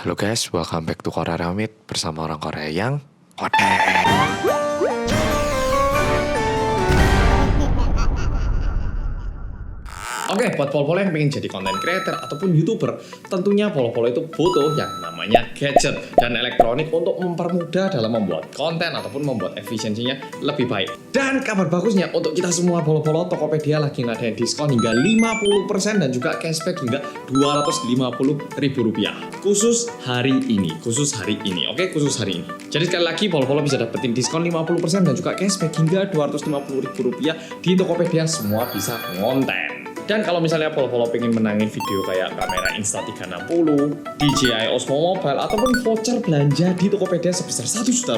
Halo guys, welcome back to Korea Ramit bersama orang Korea yang konten. Oke, buat polo-polo yang pengen jadi content creator ataupun YouTuber, tentunya polo-polo itu butuh yang namanya gadget dan elektronik untuk mempermudah dalam membuat konten ataupun membuat efisiensinya lebih baik. Dan kabar bagusnya untuk kita semua polo-polo, Tokopedia lagi ngadain diskon hingga 50% dan juga cashback hingga Rp250.000. Khusus hari ini, oke, khusus hari ini. Jadi sekali lagi polo-polo bisa dapetin diskon 50% dan juga cashback hingga Rp250.000 di Tokopedia, semua bisa ngonten. Dan kalau misalnya polo-polo pengen menangin video kayak kamera Insta360, DJI Osmo Mobile, ataupun voucher belanja di Tokopedia sebesar Rp1 juta.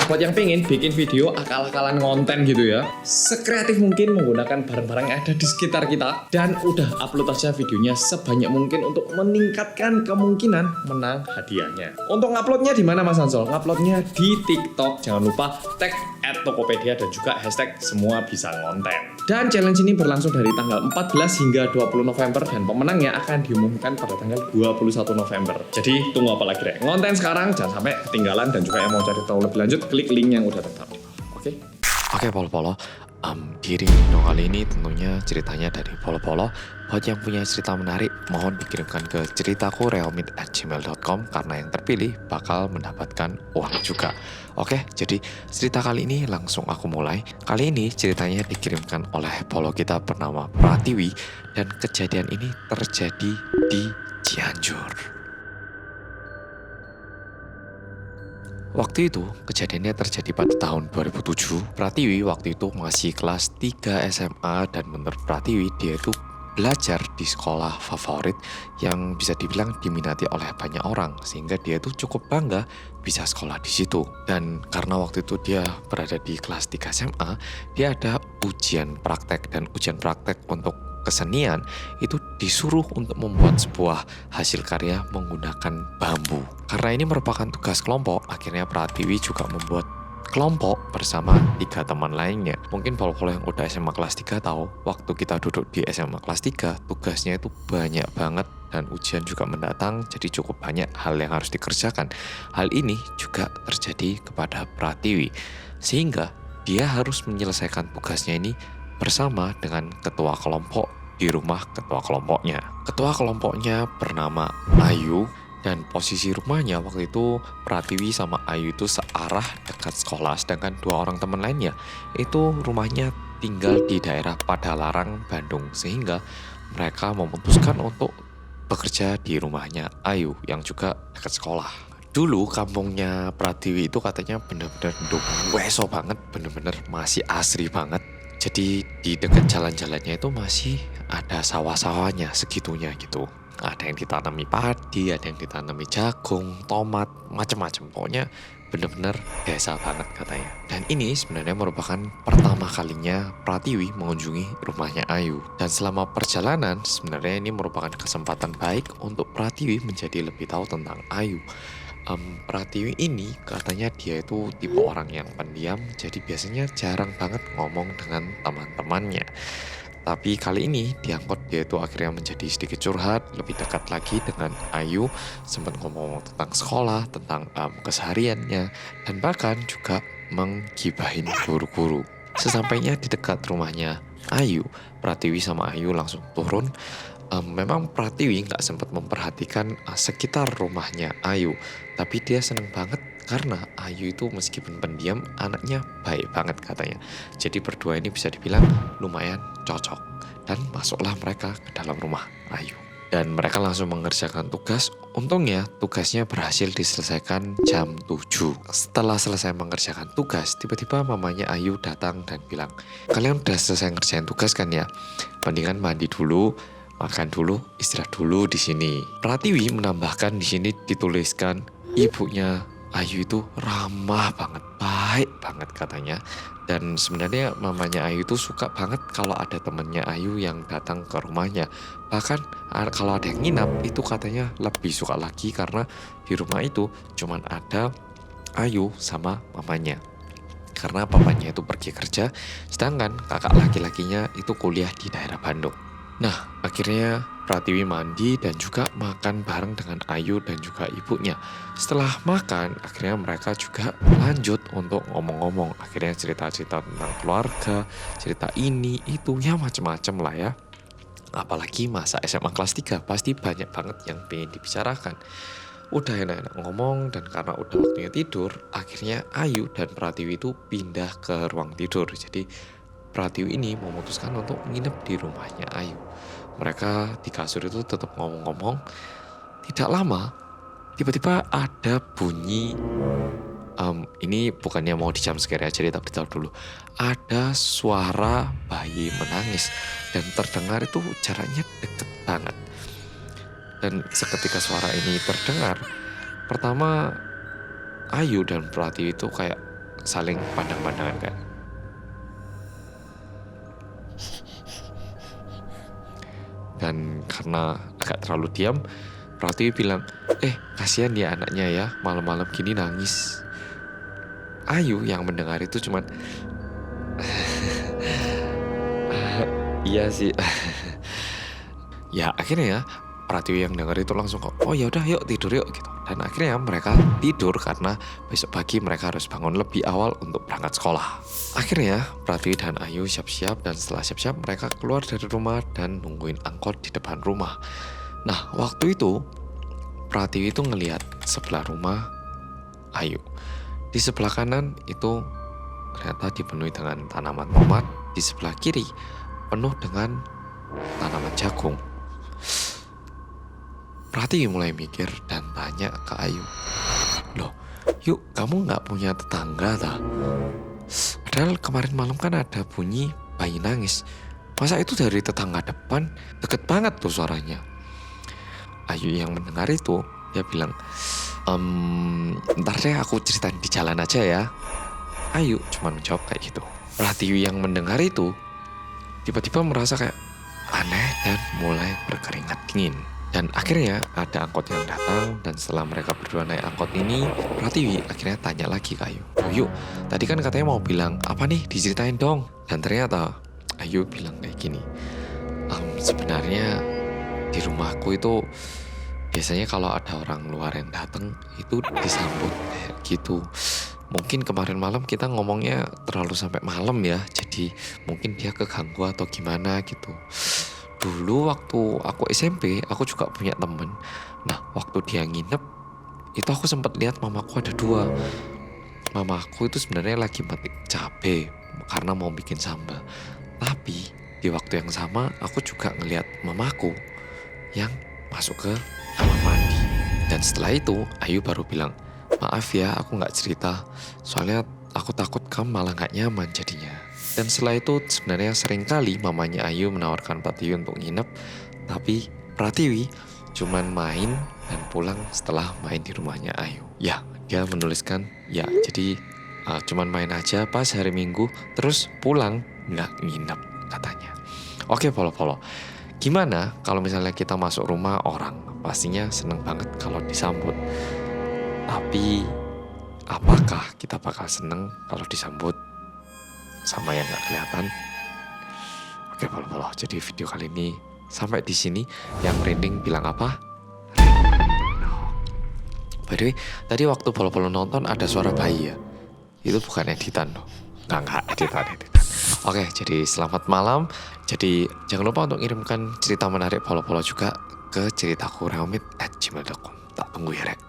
Buat yang pengen bikin video akal-akalan konten gitu ya, sekreatif mungkin menggunakan barang-barang yang ada di sekitar kita, dan udah upload aja videonya sebanyak mungkin untuk meningkatkan kemungkinan menang hadiahnya. Untuk nguploadnya di mana Mas Ansol? Nguploadnya di TikTok, jangan lupa tag @Tokopedia dan juga hashtag semua bisa ngonten. Dan challenge ini berlangsung dari tanggal 14 hingga 20 November dan pemenangnya akan diumumkan pada tanggal 21 November. Jadi tunggu apa lagi deh? Ngonten sekarang, jangan sampai ketinggalan, dan juga yang mau cari tahu lebih lanjut klik link yang udah tertera. Oke? Oke polo-polo, di Ringo kali ini tentunya ceritanya dari polo-polo. Buat yang punya cerita menarik, mohon dikirimkan ke ceritaku@realmeet@gmail.com karena yang terpilih bakal mendapatkan uang juga. Oke, jadi cerita kali ini langsung aku mulai. Kali ini ceritanya dikirimkan oleh polo kita bernama Pratiwi dan kejadian ini terjadi di Cianjur. Waktu itu, kejadiannya terjadi pada tahun 2007. Pratiwi waktu itu masih kelas 3 SMA dan menurut Pratiwi dia itu belajar di sekolah favorit yang bisa dibilang diminati oleh banyak orang sehingga dia itu cukup bangga bisa sekolah di situ. Dan karena waktu itu dia berada di kelas 3 SMA, dia ada ujian praktek dan ujian praktek untuk kesenian itu disuruh untuk membuat sebuah hasil karya menggunakan bambu. Karena ini merupakan tugas kelompok, akhirnya Pratiwi juga membuat kelompok bersama 3 teman lainnya. Mungkin polo-polo yang udah SMA kelas 3 tahu, waktu kita duduk di SMA kelas 3, tugasnya itu banyak banget dan ujian juga mendatang, jadi cukup banyak hal yang harus dikerjakan. Hal ini juga terjadi kepada Pratiwi, sehingga dia harus menyelesaikan tugasnya ini bersama dengan ketua kelompok di rumah ketua kelompoknya. Ketua kelompoknya bernama Ayu. Dan posisi rumahnya waktu itu Pratiwi sama Ayu itu searah dekat sekolah, sedangkan 2 orang teman lainnya itu rumahnya tinggal di daerah Padalarang, Bandung, sehingga mereka memutuskan untuk bekerja di rumahnya Ayu yang juga dekat sekolah. Dulu kampungnya Pratiwi itu katanya bener-bener weso banget, bener-bener masih asri banget. Jadi di dekat jalan-jalannya itu masih ada sawah-sawahnya segitunya gitu. Ada yang ditanami padi, ada yang ditanami jagung, tomat, macam-macam. Pokoknya bener-bener desa banget katanya. Dan ini sebenarnya merupakan pertama kalinya Pratiwi mengunjungi rumahnya Ayu. Dan selama perjalanan sebenarnya ini merupakan kesempatan baik untuk Pratiwi menjadi lebih tahu tentang Ayu. Pratiwi ini katanya dia itu tipe orang yang pendiam, jadi biasanya jarang banget ngomong dengan teman-temannya. Tapi kali ini diangkut dia itu akhirnya menjadi sedikit curhat, lebih dekat lagi dengan Ayu, sempat ngomong tentang sekolah, tentang kesehariannya, dan bahkan juga menggibahin guru-guru. Sesampainya di dekat rumahnya Ayu, Pratiwi sama Ayu langsung turun. Memang Pratiwi nggak sempat memperhatikan sekitar rumahnya Ayu, tapi dia seneng banget karena Ayu itu meskipun pendiam, anaknya baik banget katanya. Jadi berdua ini bisa dibilang lumayan cocok. Dan masuklah mereka ke dalam rumah Ayu. Dan mereka langsung mengerjakan tugas. Untungnya tugasnya berhasil diselesaikan jam 7. Setelah selesai mengerjakan tugas, tiba-tiba mamanya Ayu datang dan bilang, "Kalian udah selesai ngerjain tugas kan ya? Mendingan mandi dulu, makan dulu, istirahat dulu di sini." Pratiwi menambahkan di sini dituliskan ibunya Ayu itu ramah banget, baik banget katanya. Dan sebenarnya mamanya Ayu itu suka banget kalau ada temennya Ayu yang datang ke rumahnya. Bahkan kalau ada yang nginap itu katanya lebih suka lagi karena di rumah itu cuman ada Ayu sama mamanya. Karena papanya itu pergi kerja, sedangkan kakak laki-lakinya itu kuliah di daerah Bandung. Nah, akhirnya Pratiwi mandi dan juga makan bareng dengan Ayu dan juga ibunya. Setelah makan, akhirnya mereka juga lanjut untuk ngomong-ngomong. Akhirnya cerita-cerita tentang keluarga, cerita ini, itu, ya macem-macem lah ya. Apalagi masa SMA kelas 3, pasti banyak banget yang pengen dibicarakan. Udah enak-enak ngomong dan karena udah waktunya tidur, akhirnya Ayu dan Pratiwi itu pindah ke ruang tidur. Jadi Pratiwi ini memutuskan untuk nginep di rumahnya Ayu. Mereka di kasur itu tetap ngomong-ngomong. Tidak lama, tiba-tiba ada bunyi. Ini bukannya mau di jump scare ya, jadi tapi tahu dulu. Ada suara bayi menangis dan terdengar itu jaraknya deket banget. Dan seketika suara ini terdengar, pertama Ayu dan Pratiwi itu kayak saling pandang-pandangan kayak. Dan karena agak terlalu diam, Pratiwi bilang, kasihan ya anaknya ya, malam-malam gini nangis. Ayu yang mendengar itu cuman, iya sih. Ya akhirnya ya, Pratiwi yang dengar itu langsung kok, oh ya udah yuk tidur yuk gitu. Dan akhirnya mereka tidur karena besok pagi mereka harus bangun lebih awal untuk berangkat sekolah. Akhirnya Pratiwi dan Ayu siap-siap dan setelah siap-siap mereka keluar dari rumah dan nungguin angkot di depan rumah. Nah waktu itu Pratiwi itu ngelihat sebelah rumah Ayu. Di sebelah kanan itu ternyata dipenuhi dengan tanaman tomat, di sebelah kiri penuh dengan tanaman jagung. Pratiwi mulai mikir dan tanya ke Ayu, loh yuk kamu gak punya tetangga tak? Padahal kemarin malam kan ada bunyi bayi nangis. Masa itu dari tetangga depan? Deket banget tuh suaranya. Ayu yang mendengar itu, dia bilang, ntar deh aku ceritain di jalan aja ya. Ayu cuma menjawab kayak gitu. Pratiwi yang mendengar itu tiba-tiba merasa kayak aneh dan mulai berkeringat dingin. Dan akhirnya ada angkot yang datang dan setelah mereka berdua naik angkot ini, Pratiwi akhirnya tanya lagi ke Ayu, oh yuk tadi kan katanya mau bilang apa nih, diceritain dong. Dan ternyata Ayu bilang kayak gini, sebenarnya di rumahku itu biasanya kalau ada orang luar yang datang itu disambut kayak gitu. Mungkin kemarin malam kita ngomongnya terlalu sampai malam ya, jadi mungkin dia keganggu atau gimana gitu. Dulu waktu aku SMP, aku juga punya temen. Nah, waktu dia nginep, itu aku sempat lihat mamaku ada dua. Mamaku itu sebenarnya lagi metik cabai karena mau bikin sambal. Tapi di waktu yang sama, aku juga ngelihat mamaku yang masuk ke kamar mandi. Dan setelah itu, Ayu baru bilang, maaf ya, aku nggak cerita. Soalnya aku takut kamu malah nggak nyaman jadinya. Dan setelah itu sebenarnya seringkali mamanya Ayu menawarkan Pratiwi untuk nginep, tapi Pratiwi cuman main dan pulang setelah main di rumahnya Ayu. Ya, dia menuliskan, ya jadi cuman main aja pas hari Minggu, terus pulang nggak nginep katanya. Oke polo-polo, gimana kalau misalnya kita masuk rumah orang? Pastinya seneng banget kalau disambut. Tapi apakah kita bakal seneng kalau disambut sama yang gak kelihatan? Oke polo-polo, jadi video kali ini sampai di sini. Yang merinding bilang apa? By the way, tadi waktu polo-polo nonton ada suara bayi ya. Itu bukan editan loh. Enggak editan. Oke, jadi selamat malam. Jadi jangan lupa untuk kirimkan cerita menarik polo-polo juga ke ceritaku@gmail.com. Tak tunggu ya Rek.